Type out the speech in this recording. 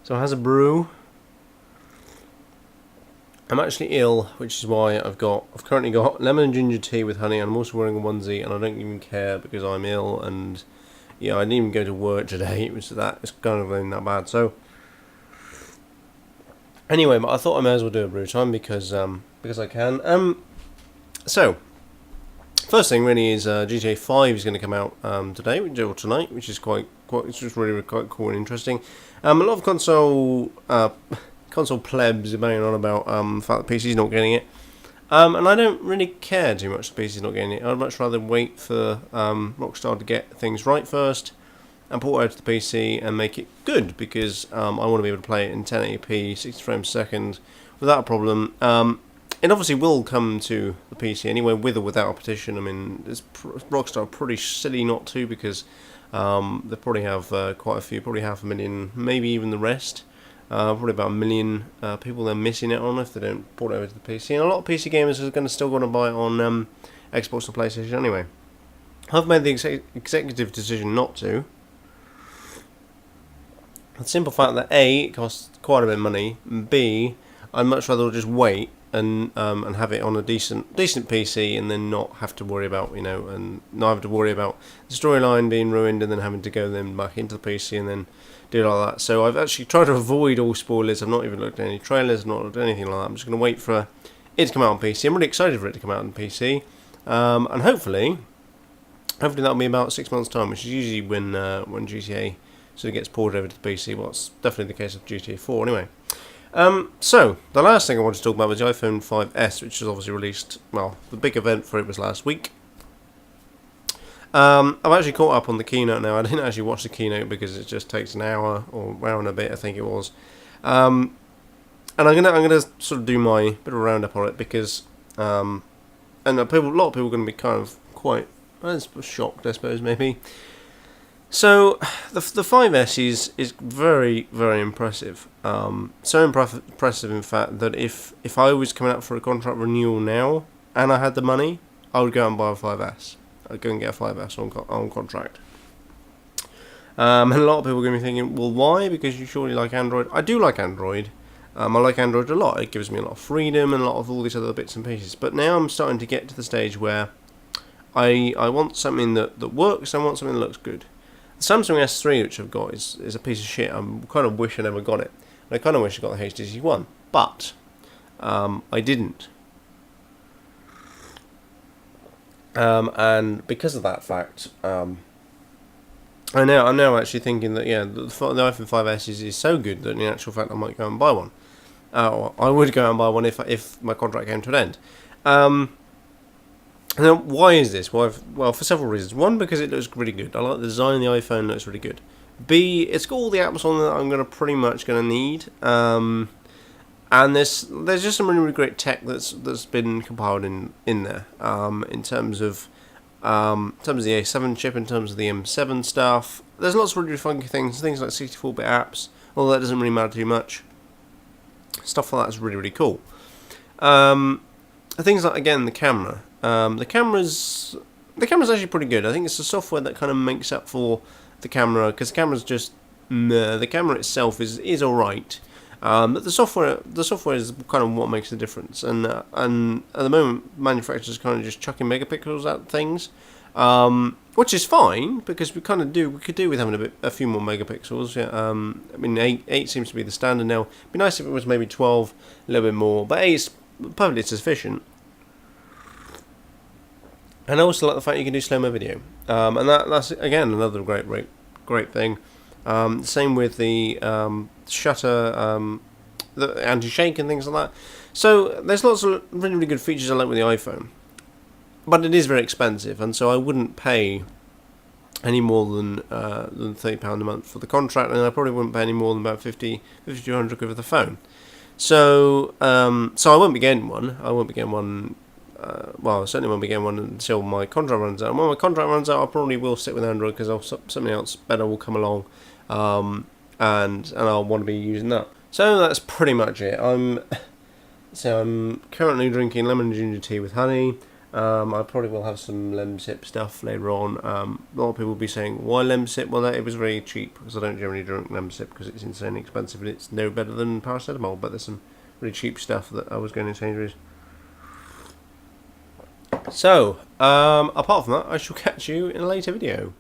So it has a brew. I'm actually ill, which is why I've currently got lemon and ginger tea with honey, and I'm also wearing a onesie, and I don't even care because I'm ill, and yeah, I didn't even go to work today. It's kind of really that bad. So anyway, but I thought I may as well do a brew time because I can. So first thing really is GTA 5 is going to come out today or tonight, which is it's just really quite cool and interesting. A lot of console plebs are banging on about the fact that PC's not getting it. And I don't really care too much that PC's not getting it. I'd much rather wait for Rockstar to get things right first and port it out to the PC and make it good, because I want to be able to play it in 1080p, 60 frames a second without a problem. It obviously will come to the PC anyway, with or without a petition. I mean, Rockstar are pretty silly not to, because they probably have quite a few, probably 500,000, maybe even the rest. Probably about 1 million people they're missing it on if they don't port it over to the PC. And a lot of PC gamers are still going to buy it on Xbox and PlayStation anyway. I've made the executive decision not to. The simple fact that A, it costs quite a bit of money, and B, I'd much rather just wait and have it on a decent PC, and then not have to worry about the storyline being ruined, and then having to go then back into the PC and then do all that. So I've actually tried to avoid all spoilers. I've not even looked at any trailers, not looked at anything like that. I'm just going to wait for it to come out on PC. I'm really excited for it to come out on PC, and hopefully that'll be about 6 months' time, which is usually when GTA sort of gets ported over to the PC. Well, it's definitely the case of GTA 4 anyway. So the last thing I wanted to talk about was the iPhone 5S, which was obviously released. Well, the big event for it was last week. I've actually caught up on the keynote now. I didn't actually watch the keynote because it just takes an hour or hour and a bit, I think it was. And I'm gonna sort of do my bit of a roundup on it, because a lot of people are going to be kind of quite shocked, I suppose, maybe. So the 5S is very, very impressive. So impressive, in fact, that if I was coming up for a contract renewal now and I had the money, I would go and buy a 5S. I'd go and get a 5S on contract. And a lot of people are going to be thinking, well, why? Because you surely like Android. I do like Android. I like Android a lot. It gives me a lot of freedom and a lot of all these other bits and pieces. But now I'm starting to get to the stage where I want something that works. I want something that looks good. The Samsung S3, which I've got, is a piece of shit. I kind of wish I never got it. And I kind of wish I got the HTC One. But I didn't. And because of that fact, I'm now actually thinking that the iPhone 5S is so good that in actual fact I might go and buy one. Or I would go and buy one if my contract came to an end. Now, why is this? Well, for several reasons. One, because it looks really good. I like the design of the iPhone; looks really good. B, it's got all the apps on that I'm pretty much going to need. And there's just some really, really great tech that's been compiled in there. In terms of the A7 chip, in terms of the M7 stuff. There's lots of really funky things like 64-bit apps. Although that doesn't really matter too much. Stuff like that's really, really cool. Things like, again, the camera. The camera's actually pretty good. I think it's the software that kind of makes up for the camera, because the camera's just the camera itself is alright. But the software is kind of what makes the difference, and at the moment manufacturers are kind of just chucking megapixels at things, which is fine, because we could do with having a few more megapixels. Yeah, I mean 8 seems to be the standard now. It'd be nice if it was maybe 12, a little bit more, but 8 is perfectly sufficient. And I also like the fact you can do slow-mo video, and that's again another great thing. Same with the shutter, the anti-shake and things like that. So there's lots of really, really good features I like with the iPhone, but it is very expensive, and so I wouldn't pay any more than £30 a month for the contract, and I probably wouldn't pay any more than about 50 to 100 quid for the phone. So I won't be getting one. Well, I certainly won't be getting one until my contract runs out. And when my contract runs out, I probably will stick with Android, because something else better will come along, and I'll want to be using that. So that's pretty much it. I'm currently drinking lemon and ginger tea with honey. I probably will have some Lemsip stuff later on. A lot of people will be saying, why Lemsip? Well, it was very cheap, because I don't generally drink Lemsip because it's insanely expensive and it's no better than paracetamol, but there's some really cheap stuff that I was going to Sainsbury's. So, apart from that, I shall catch you in a later video.